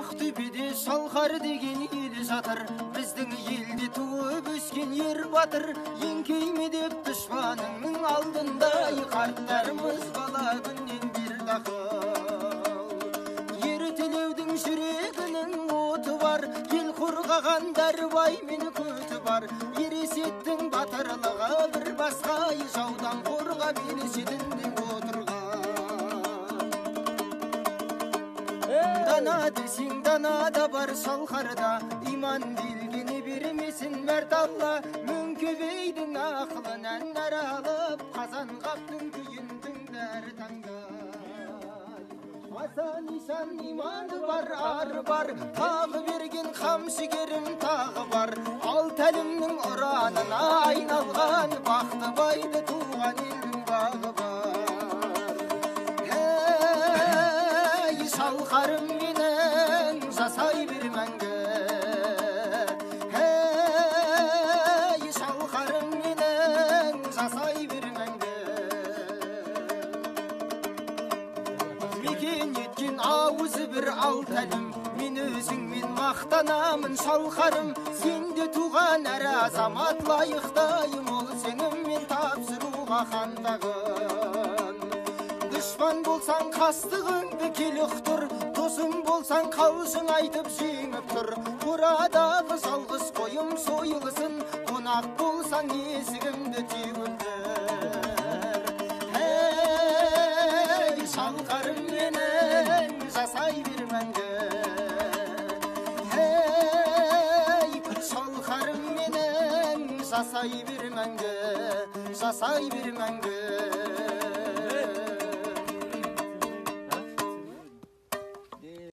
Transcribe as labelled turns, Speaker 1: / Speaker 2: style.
Speaker 1: Ақтөбеде шалқар деген ел жатыр, біздің елде туып өскен ер батыр. Еңкейме деп дұшпаныңның алдында, қарттарымыз бала күннен бері дақыл. Ертелеудің жүрегінің оты бар, ел қорғағандар бай мен көті бар. Ересеттің батырлығы бір басқа, жаудан қорғап ел шетінде отырған. Дана десең дана да бар шалқарда, иман белгіні бермесін мәрт Алла. Мөңкебейдің ақылынан аралып, қазанғаптың күйін тыңдар таңдай. Аса нишан иманы бар, ары бар, тағы берген қамшыгерім тағы бар. Ал тәлімнің ұранына айналған, бақты байды туған елдің бағы бар. Шалқарым менің жасай бер мәңгі, шалқарым менің жасай бер мәңгі. Мекен еткен ауызы бір ал тәлім, мен өзіңмен мақтанамын шалқарым. Сенде туған әр азамат лайықтайым, ол сеніммен тапсыруға хандағын. Дұшпан болсаң қастығыңды кел ұқтыр, досың болсаң қалжың айтып жеңіп тұр. Бұрадағы жалғыз қойым сойылсын, қонақ болсаң есігімді теуілдір. Шалқарым менің жасай бер мәңгі, шалқарым менің жасай бер мәңгі, жасай бер мәңгі.